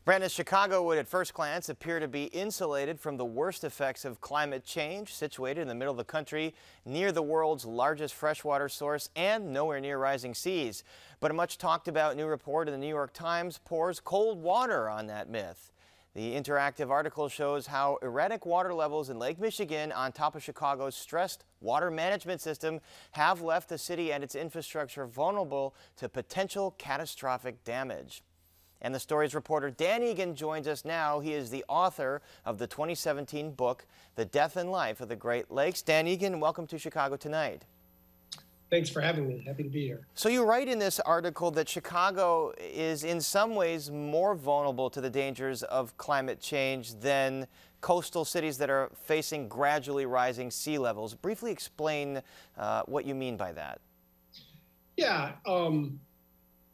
Brandon, Chicago would at first glance appear to be insulated from the worst effects of climate change, situated in the middle of the country, near the world's largest freshwater source and nowhere near rising seas. But a much talked about new report in the New York Times pours cold water on that myth. The interactive article shows how erratic water levels in Lake Michigan on top of Chicago's stressed water management system have left the city and its infrastructure vulnerable to potential catastrophic damage. And the story's reporter Dan Egan joins us now. He is the author of the 2017 book, The Death and Life of the Great Lakes. Dan Egan, welcome to Chicago Tonight. Thanks for having me. Happy to be here. So you write in this article that Chicago is in some ways more vulnerable to the dangers of climate change than coastal cities that are facing gradually rising sea levels. Briefly explain what you mean by that. Yeah.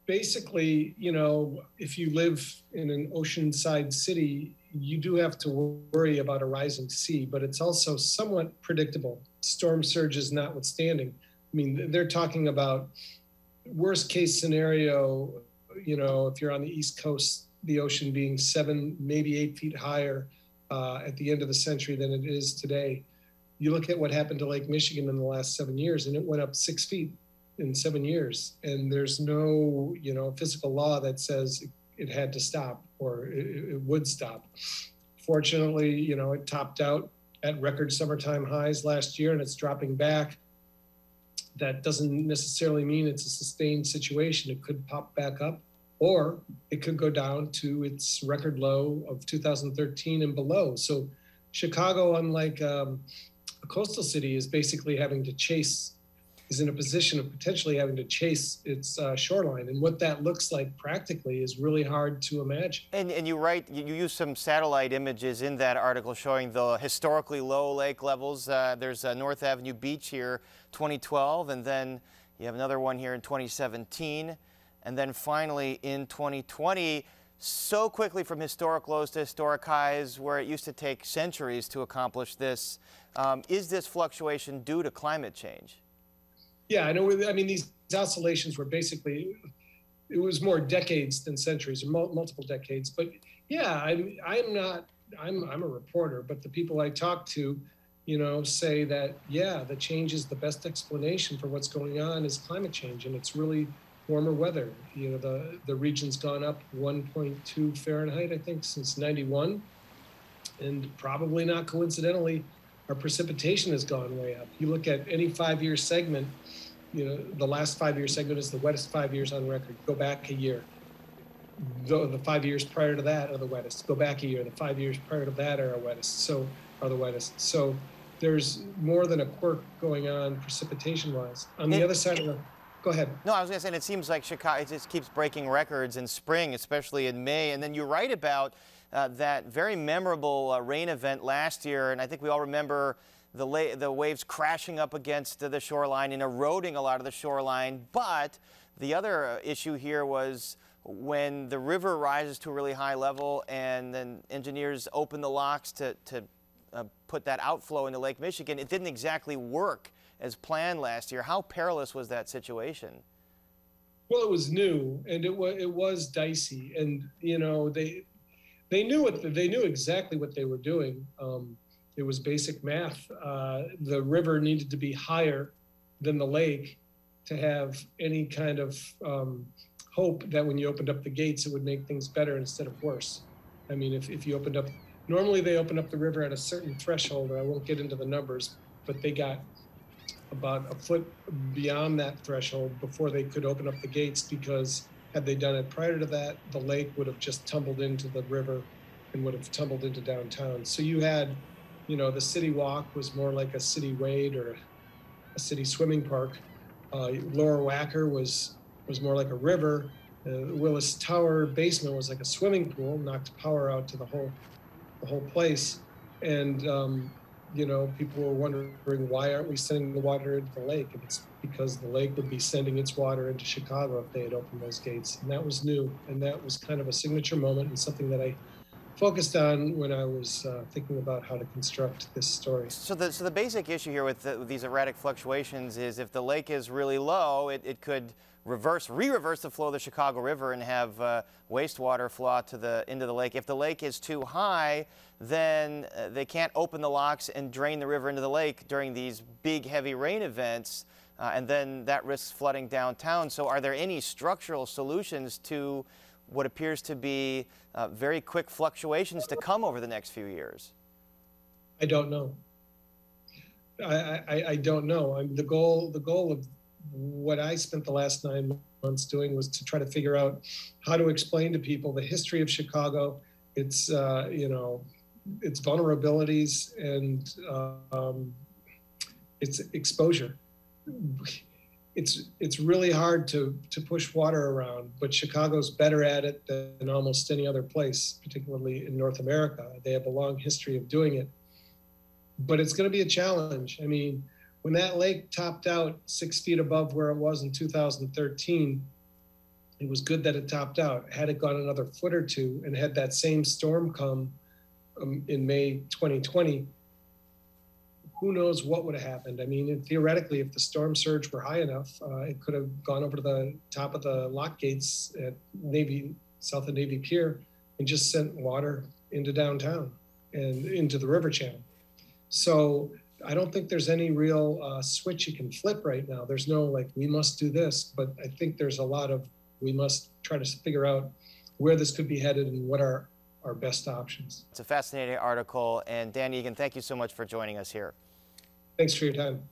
Basically, you know, if you live in an oceanside city, you do have to worry about a rising sea, but it's also somewhat predictable, storm surges notwithstanding. I mean, they're talking about worst case scenario, you know, if you're on the East Coast, the ocean being 7, maybe 8 feet higher at the end of the century than it is today. You look at what happened to Lake Michigan in the last 7 years, and it went up 6 feet in 7 years. And there's no, you know, physical law that says it had to stop or it would stop. Fortunately, you know, it topped out at record summertime highs last year and it's dropping back. That doesn't necessarily mean it's a sustained situation. It could pop back up, or it could go down to its record low of 2013 and below. So Chicago, unlike a coastal city, is basically is in a position of potentially having to chase its shoreline. And what that looks like practically is really hard to imagine. And you write, you use some satellite images in that article showing the historically low lake levels. There's North Avenue Beach here, 2012, and then you have another one here in 2017. And then finally in 2020, so quickly from historic lows to historic highs, where it used to take centuries to accomplish this. Is this fluctuation due to climate change? Yeah, I know. I mean, these oscillations were basically, it was more decades than centuries, or multiple decades. But yeah, I'm a reporter, but the people I talk to, you know, say that, yeah, the change is the best explanation for what's going on is climate change, and it's really warmer weather. You know, the region's gone up 1.2 Fahrenheit, I think, since '91, and probably not coincidentally, our precipitation has gone way up. You look at any 5-year segment, you know, the last 5-year segment is the wettest 5 years on record. Go back a year. The 5 years prior to that are the wettest. Go back a year. The 5 years prior to that are the wettest. So there's more than a quirk going on precipitation-wise. On the other side of the, go ahead. No, I was going to say, it seems like Chicago just keeps breaking records in spring, especially in May. And then you write about that very memorable rain event last year, and I think we all remember the waves crashing up against the shoreline and eroding a lot of the shoreline. But the other issue here was when the river rises to a really high level and then engineers open the locks to put that outflow into Lake Michigan, it didn't exactly work as planned last year. How perilous was that situation? Well, it was new and it was dicey, and you know they knew exactly what they were doing. It was basic math. The river needed to be higher than the lake to have any kind of hope that when you opened up the gates, it would make things better instead of worse. I mean, if you opened up, normally they open up the river at a certain threshold, and I won't get into the numbers, but they got about a foot beyond that threshold before they could open up the gates, because had they done it prior to that, the lake would have just tumbled into the river and would have tumbled into downtown. So you had, you know, the city walk was more like a city wade or a city swimming park. Lower Wacker was more like a river. Willis Tower basement was like a swimming pool, knocked power out to the whole place. And you know, people were wondering, why aren't we sending the water into the lake? And it's because the lake would be sending its water into Chicago if they had opened those gates. And that was new. And that was kind of a signature moment and something that I focused on when I was thinking about how to construct this story. So the basic issue here with these erratic fluctuations is if the lake is really low, it could re-reverse the flow of the Chicago River and have wastewater flow out to into the lake. If the lake is too high, then they can't open the locks and drain the river into the lake during these big heavy rain events, and then that risks flooding downtown. So are there any structural solutions to what appears to be very quick fluctuations to come over the next few years? I don't know. I don't know. The goal of what I spent the last 9 months doing was to try to figure out how to explain to people the history of Chicago, its its vulnerabilities and its exposure. It's really hard to push water around, but Chicago's better at it than almost any other place, particularly in North America. They have a long history of doing it, but it's going to be a challenge. I mean, when that lake topped out 6 feet above where it was in 2013, it was good that it topped out. Had it gone another foot or two and had that same storm come in May 2020, who knows what would have happened. I mean, theoretically, if the storm surge were high enough, it could have gone over to the top of the lock gates at south of Navy Pier and just sent water into downtown and into the river channel. So I don't think there's any real switch you can flip right now. There's no like, we must do this, but I think there's a lot of, we must try to figure out where this could be headed and what are our best options. It's a fascinating article, and Dan Egan, thank you so much for joining us here. Thanks for your time.